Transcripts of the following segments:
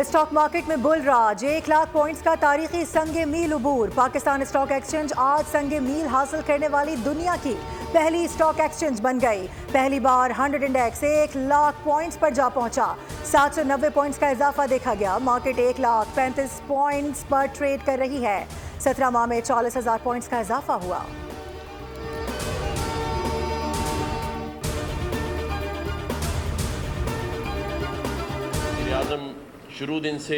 Stock market में bull राज, 1 lakh points का तारीखी संगे मील उबूर। पाकिस्तान स्टॉक एक्सचेंज आज संगे मील हासिल करने वाली दुनिया की पहली स्टॉक एक्सचेंज बन गई। पहली बार 100 इंडेक्स 1 लाख पॉइंट्स पर जा पहुंचा। 790 पॉइंट्स का इजाफा देखा गया। मार्केट 1,35,000 पॉइंट्स पर ट्रेड कर रही है। 17 माह में 40,000 पॉइंट्स का इजाफा हुआ। आज़म शुरू दिन से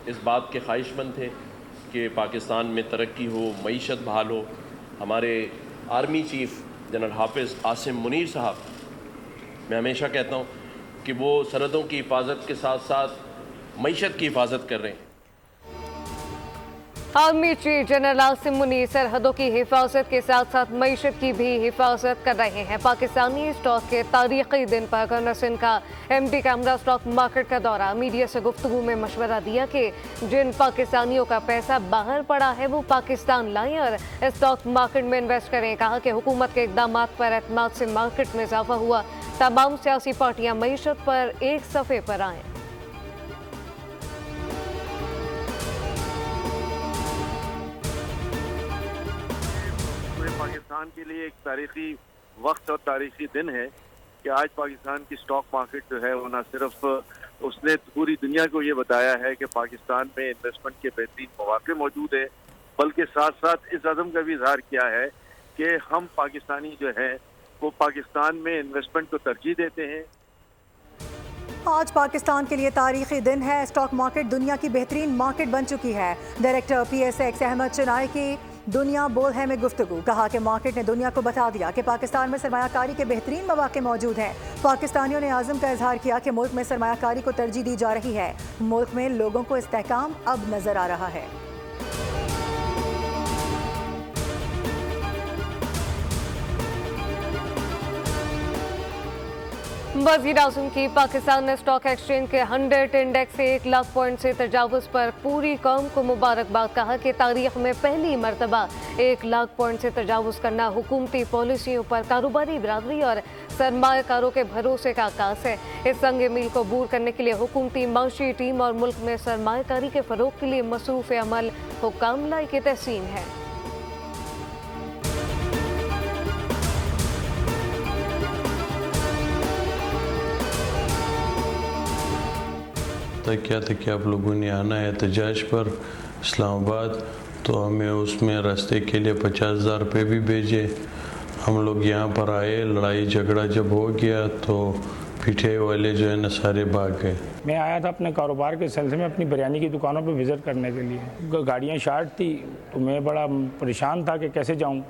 इस बात के ख्वाहिशमंद थे कि पाकिस्तान में तरक्की हो, मईशत बहाल हो। हमारे आर्मी चीफ जनरल हाफिज़ आसिम मुनीर साहब, मैं हमेशा कहता हूँ कि वो सरहदों की हिफाजत के साथ साथ मईशत की हिफाजत कर रहे हैं। Army chief general Asim Munir सरहदों की हिफाजत के साथ साथ मईशत की भी हिफाजत कर रहे हैं। पाकिस्तानी स्टॉक के तारीखी दिन पर गवर्नर सिंध का MD कैमरा स्टॉक मार्केट का दौरा। मीडिया से गुफ्तगू में मशवरा दिया कि जिन पाकिस्तानियों का पैसा बाहर पड़ा है वो पाकिस्तान लाएं और स्टॉक मार्केट में इन्वेस्ट करें। कहा कि हुकूमत के इकदाम पर एतमाद से मार्केट में इजाफा हुआ। तमाम सियासी पार्टियां मईशत पर एक सफ़े पर आएँ। पाकिस्तान के लिए एक तारीखी वक्त और तारीखी दिन है कि आज पाकिस्तान की स्टॉक मार्केट जो है वो न सिर्फ उसने पूरी दुनिया को ये बताया है कि पाकिस्तान में इन्वेस्टमेंट के बेहतरीन मौके मौजूद है, बल्कि साथ साथ इस अज़म का भी इजहार किया है कि हम पाकिस्तानी जो है वो पाकिस्तान में इन्वेस्टमेंट को तरजीह देते हैं। आज पाकिस्तान के लिए तारीखी दिन है। स्टॉक मार्केट दुनिया की बेहतरीन मार्केट बन चुकी है। डायरेक्टर PSX अहमद चिनाई की दुनिया बोल है में गुफ्तगू। कहा कि मार्केट ने दुनिया को बता दिया कि पाकिस्तान में सरमायाकारी के बेहतरीन मौके मौजूद हैं। पाकिस्तानियों ने आज़म का इजहार किया कि मुल्क में सरमायाकारी को तरजीह दी जा रही है। मुल्क में लोगों को इस्तेहकाम अब नजर आ रहा है। वज़ीर आज़म की पाकिस्तान स्टॉक एक्सचेंज के 100 इंडेक्स से 1 लाख पॉइंट से तजावुज़ पर पूरी कौम को मुबारकबाद। कहा कि तारीख में पहली मरतबा 1 लाख पॉइंट से तजावुज़ करना हुकूमती पॉलिसियों पर कारोबारी बिरादरी और सरमायाकारों के भरोसे का आगाज़ है। इस संग मील को अबूर करने के लिए हुकूमती माशी टीम और मुल्क में सरमायाकारी के फ़रोग़ के लिए मसरूफ़ अमल हुक्काम लाई की तहसीन है। क्या था कि आप लोगों ने आना है एहतजाज पर इस्लामाबाद, तो हमें उसमें रास्ते के लिए 50,000 रुपये भी भेजे। हम लोग यहाँ पर आए, लड़ाई झगड़ा जब हो गया तो पीछे वाले जो है ना सारे भाग गए। मैं आया था अपने कारोबार के सिलसिले में अपनी बिरयानी की दुकानों पर विज़िट करने के लिए। गाड़ियाँ शार्ट थी तो मैं बड़ा परेशान था कि कैसे जाऊँ।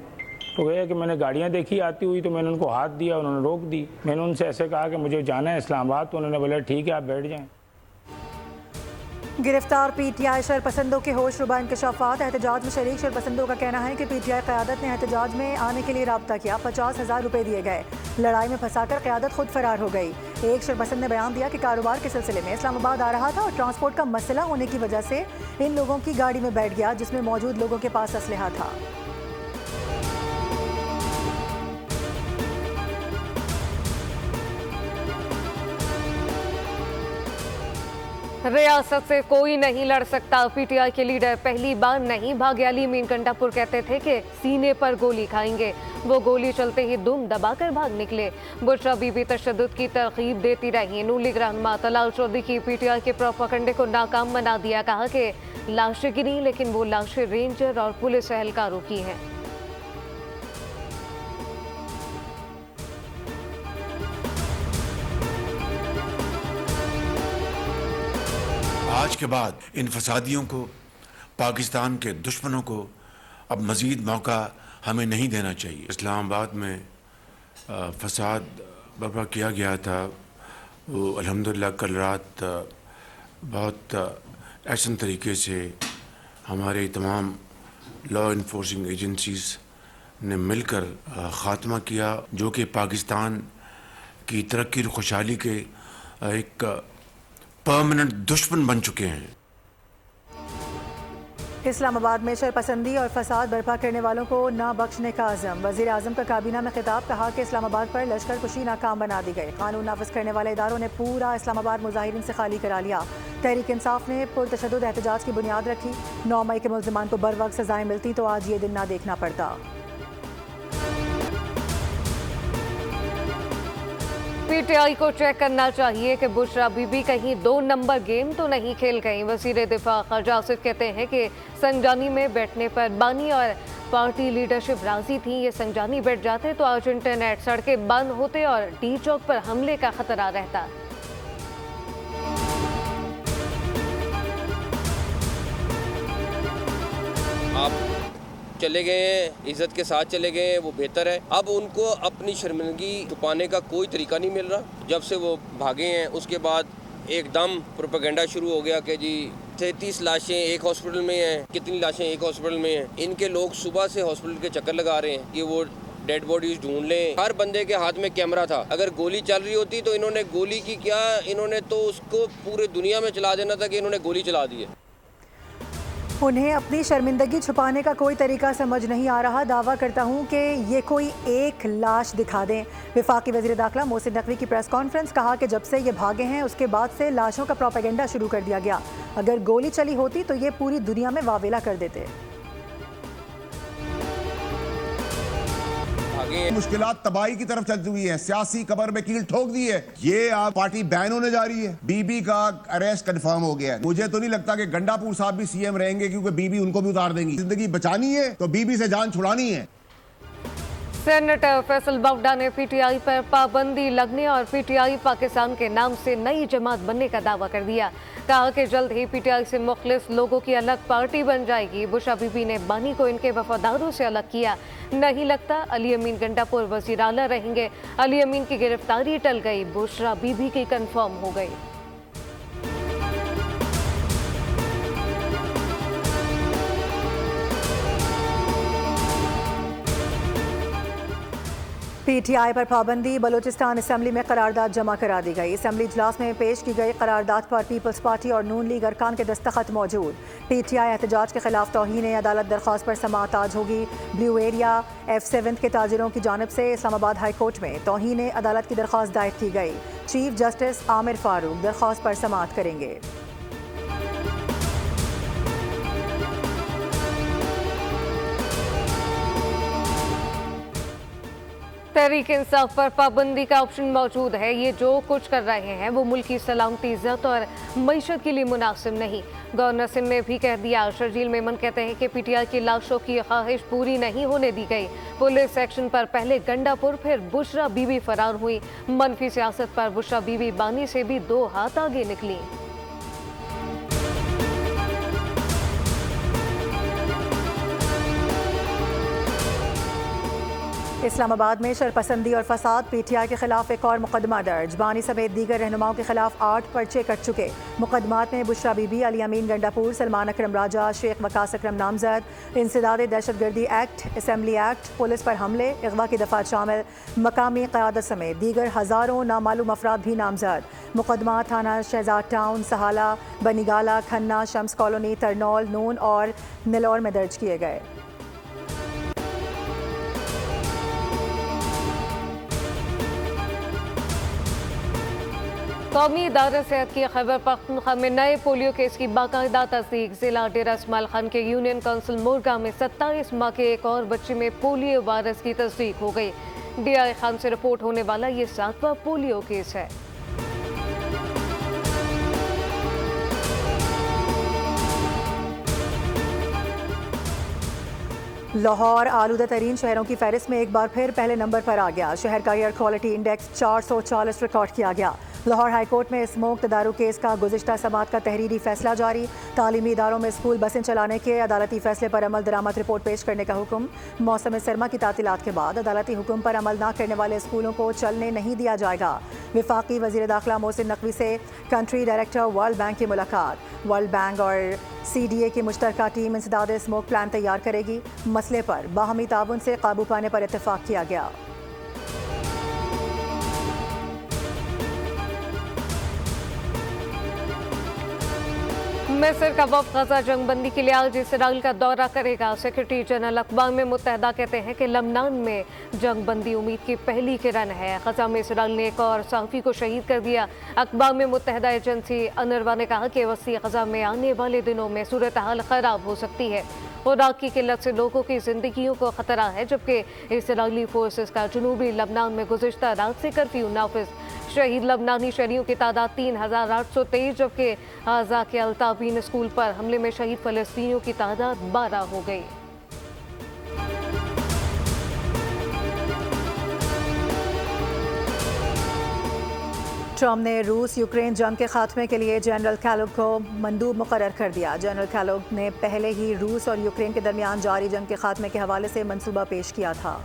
तो गया कि मैंने गाड़ियाँ देखी आती हुई तो मैंने उनको हाथ दिया, उन्होंने रोक दी। मैंने उनसे ऐसे कहा कि मुझे जाना है इस्लामाबाद, तो उन्होंने बोला ठीक है आप बैठ जाएँ। गिरफ्तार PTI शरपसंदों के होश रुबा इंकशाफात। एहतजाज में शरीक शरपसंदों का कहना है कि PTI क़यादत ने एहतजाज में आने के लिए राब्ता किया। 50,000 रुपये दिए गए। लड़ाई में फंसाकर क़यादत खुद फरार हो गई। एक शरपसंद ने बयान दिया कि कारोबार के सिलसिले में इस्लामाबाद आ रहा था और ट्रांसपोर्ट का मसला होने की वजह से इन लोगों की गाड़ी में बैठ गया जिसमें मौजूद लोगों के पास असलहा था। रियासत से कोई नहीं लड़ सकता। PTI के लीडर पहली बार नहीं भागे। अली मीन कंडापुर कहते थे कि सीने पर गोली खाएंगे। वो गोली चलते ही दुम दबाकर भाग निकले। बुशरा बीबी तशद्दुद की तरकीब देती रही। नून लीग रहनुमा तलाल चौधरी की PTI के प्रोपेगेंडे को नाकाम बना दिया। कहा कि लाशें गिरी लेकिन वो लाशें रेंजर और पुलिस एहलकारों की हैं। आज के बाद इन फसादियों को, पाकिस्तान के दुश्मनों को अब मज़ीद मौका हमें नहीं देना चाहिए। इस्लामाबाद में फसाद बर्पा किया गया था, वो अल्हम्दुलिल्लाह कल रात बहुत ऐसे तरीके से हमारे तमाम लॉ इन्फोर्सिंग एजेंसीज़ ने मिलकर ख़ात्मा किया, जो कि पाकिस्तान की तरक्की और खुशहाली के एक परमानेंट दुश्मन बन चुके हैं। इस्लामाबाद में शरपसंदी और फसाद बर्पा करने वालों को ना बख्शने का अज़म। वज़ीर आज़म का काबीना में खिताब, कहा कि इस्लामाबाद पर लश्कर कुशी नाकाम बना दी गई। कानून नाफिज करने वाले इदारों ने पूरा इस्लामाबाद मुजाहिरीन से खाली करा लिया। तहरीक इंसाफ ने पुरतशद्दुद एहतजाज की बुनियाद रखी। 9 मई के मुल्ज़िमान को बर वक्त सजाएं मिलती तो आज ये दिन ना देखना पड़ता। पीटीआई को चेक करना चाहिए कि बुशरा बीबी कहीं 2 नंबर गेम तो नहीं खेल गई। वज़ीर दिफा ख्वाजा आसिफ कहते हैं कि संजानी में बैठने पर बानी और पार्टी लीडरशिप राजी थी। ये संजानी बैठ जाते तो आज इंटरनेट, सड़कें बंद होते और टी चौक पर हमले का खतरा रहता। आप चले गए हैं, इज्जत के साथ चले गए हैं, वो बेहतर है। अब उनको अपनी शर्मिंदगी छुपाने का कोई तरीका नहीं मिल रहा। जब से वो भागे हैं उसके बाद एकदम प्रोपेगेंडा शुरू हो गया कि जी 33 लाशें एक हॉस्पिटल में हैं, कितनी लाशें एक हॉस्पिटल में हैं। इनके लोग सुबह से हॉस्पिटल के चक्कर लगा रहे हैं कि वो डेड बॉडीज ढूंढ लें। हर बंदे के हाथ में कैमरा था। अगर गोली चल रही होती तो इन्होंने गोली की क्या, इन्होंने तो उसको पूरे दुनिया में चला देना था कि इन्होंने गोली चला दी है। उन्हें अपनी शर्मिंदगी छुपाने का कोई तरीका समझ नहीं आ रहा। दावा करता हूं कि ये कोई एक लाश दिखा दें। वफाकी वज़ीर दाखिला मोहसिन नकवी की प्रेस कॉन्फ्रेंस, कहा कि जब से ये भागे हैं उसके बाद से लाशों का प्रोपेगेंडा शुरू कर दिया गया। अगर गोली चली होती तो ये पूरी दुनिया में वावेला कर देते। मुश्किलात तबाही की तरफ चलती हुई है, सियासी कबर में कील ठोक दी है। ये आप पार्टी बैन होने जा रही है। बीबी का अरेस्ट कंफर्म हो गया है। मुझे तो नहीं लगता कि गंडापुर साहब भी सीएम रहेंगे, क्योंकि बीबी उनको भी उतार देंगी। जिंदगी बचानी है तो बीबी से जान छुड़ानी है। सेनेटर फैसल बावडा ने पीटीआई पर पाबंदी लगने और पीटीआई पाकिस्तान के नाम से नई जमात बनने का दावा कर दिया। कहा कि जल्द ही पीटीआई से मुखलिस लोगों की अलग पार्टी बन जाएगी। बुशरा बीबी ने बानी को इनके वफादारों से अलग किया। नहीं लगता अली अमीन गंडापुर वज़ीर आला रहेंगे। अली अमीन की गिरफ्तारी टल गई, बुशरा बीबी की कंफर्म हो गई। पीटीआई पर पाबंदी, बलूचिस्तान असेंबली में करारदाद जमा करा दी गई। असेंबली इजलास में पेश की गई करारदाद पर पीपल्स पार्टी और नून लीग अरकान के दस्तखत मौजूद। पीटीआई एहतजाज के खिलाफ तौहीन अदालत दरख्वास्त पर समाअत आज होगी। ब्लू एरिया F7 के ताजिरों की जानिब से इस्लामाबाद हाई कोर्ट में तौहीन अदालत की दरख्वास्त दायर की गई। चीफ जस्टिस आमिर फारूक दरख्वास्त पर समाअत करेंगे। तहरीक इंसाफ पर पाबंदी का ऑप्शन मौजूद है। ये जो कुछ कर रहे हैं वो मुल्क की सलामती, इज्जत और मईशत के लिए मुनासिब नहीं। गवर्नर सिंध ने भी कह दिया। शर्जील मेमन कहते हैं कि पीटीआई की लाशों की ख्वाहिश पूरी नहीं होने दी गई। पुलिस एक्शन पर पहले गंडापुर फिर बुशरा बीबी फरार हुई। मनफी सियासत पर बुशरा बीबी बानी से भी 2 हाथ आगे निकली। इस्लामाबाद में शरपसंदी और फसाद, पीटीआई के खिलाफ एक और मुकदमा दर्ज। बानी समेत दीगर रहनुमाओं के खिलाफ 8 पर्चे कट चुके। मुकदमात में बुशरा बीबी, अली अमीन गंडापुर, सलमान अकरम राजा, शेख वकास अकरम नामजद, इंसदाद दहशतगर्दी एक्ट, असेंबली एक्ट, पुलिस पर हमले, अगवा की दफात शामिल। मकामी क़यादत समेत दीगर हज़ारों नामालूम अफराद भी नामजद। मुकदमा थाना शहजाद टाउन, सहाला, बनीगाला, खन्ना, शम्स कॉलोनी, तरनौल, नून और निलौर में दर्ज किए गए। कौमी इदारा सेहत की खैबर पख्तूनख्वा में नए पोलियो केस की बाकायदा तस्दीक। जिला डेरा इस्माइल खान के यूनियन काउंसिल मोरगा में 27 माह के एक और बच्चे में पोलियो वायरस की तस्दीक हो गई। DI खान से रिपोर्ट होने वाला ये 7वां पोलियो केस है। लाहौर आलूदा तरीन शहरों की फहरिस्त में एक बार फिर पहले नंबर पर आ गया। शहर का एयर क्वालिटी इंडेक्स 440 रिकॉर्ड किया गया। लाहौर हाई कोर्ट में स्मोक तदारू केस का गुज़िश्ता समाअत का तहरीरी फैसला जारी। तालीमी इदारों में स्कूल बसें चलाने के अदालती फैसले पर अमल दरामद रिपोर्ट पेश करने का हुक्म। मौसम सरमा की तातीलात के बाद अदालती हुक्म पर अमल न करने वाले स्कूलों को चलने नहीं दिया जाएगा। वफाकी वज़ीर दाखिला मोहसिन नकवी से कंट्री डायरेक्टर वर्ल्ड बैंक की मुलाकात। वर्ल्ड बैंक और CDA की मुश्तरका टीम इंसदाद स्मोक प्लान तैयार करेगी। मसले पर बाहमी ताउन से काबू पाने पर इत्तेफाक किया गया। मिस्र का वफ़द गजा जंगबंदी के लिए आज इसराइल का दौरा करेगा। सेक्रेटरी जनरल अक़वाम मुत्तहिदा कहते हैं कि लबनान में जंगबंदी उम्मीद की पहली किरण है। गजा में इसराइल ने एक और सहाफ़ी को शहीद कर दिया। अक़वाम मुत्तहिदा एजेंसी अनरवा ने कहा कि वसी गजा में आने वाले दिनों में सूरत हाल ख़राब हो सकती है। खुराक की किल्लत से लोगों की ज़िंदगियों को ख़तरा है, जबकि इसराइली फोर्सेस का जनूबी लबनान में गुज़िश्ता रात से कर्फ्यू नाफिज। शहीद लबनानी शहरियों की तादाद 3823, जबकि गाज़ा के अल्ताबीन स्कूल पर हमले में शहीद फ़लस्तीनियों की तादाद 12 हो गई। ट्रम्प ने रूस यूक्रेन जंग के खात्मे के लिए जनरल कैलोग को मंदूब मुकर्रर कर दिया। जनरल कैलोग ने पहले ही रूस और यूक्रेन के दरमियान जारी जंग के खात्मे के हवाले से मंसूबा पेश किया था।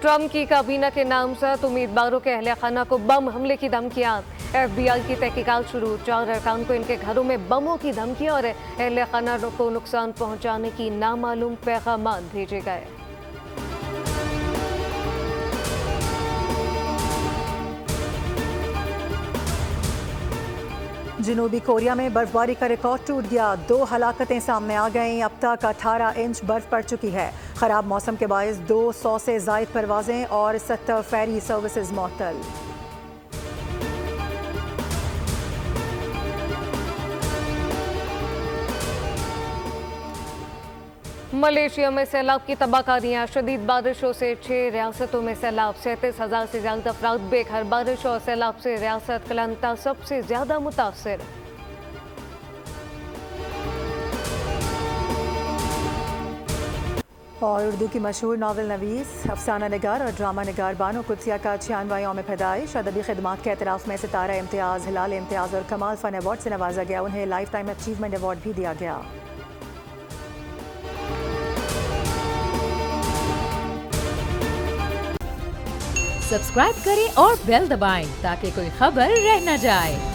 ट्रम्प की काबीना के नामजद उम्मीदवारों के अहले खाना को बम हमले की धमकियां। FBI की तहकीकात शुरू। 4 अरकान को इनके घरों में बमों की धमकी और अहले खाना को नुकसान पहुंचाने की नामालूम पैगाम भेजे गए। जनूबी कोरिया में बर्फबारी का रिकॉर्ड टूट गया। 2 हलाकतें सामने आ गईं। अब तक 18 इंच बर्फ पड़ चुकी है। खराब मौसम के बायस 200 से ज़ायद परवाजें और 70 फेरी सर्विसेज मअतल। मलेशिया में सैलाब की तबाहकारियां। शदीद बारिशों से 6 रियासतों में सैलाब। 37,000 से ज्यादा अफराद बेघर। बारिश और सैलाब से रियासत केलंता सबसे ज्यादा मुतासर। और उर्दू की मशहूर नावल नवीस, अफसाना निगार और ड्रामा निगार बानो कुदसिया का 96वां यौम पैदाइश। अदबी खिदमात के एतराफ़ में सितारा इम्तियाज़, हिलाल इम्तियाज़ और कमाल फ़न अवार्ड से नवाजा गया। उन्हें लाइफ टाइम अचीवमेंट अवार्ड भी दिया गया। सब्सक्राइब करें और बेल दबाएं ताकि कोई खबर रह न जाए।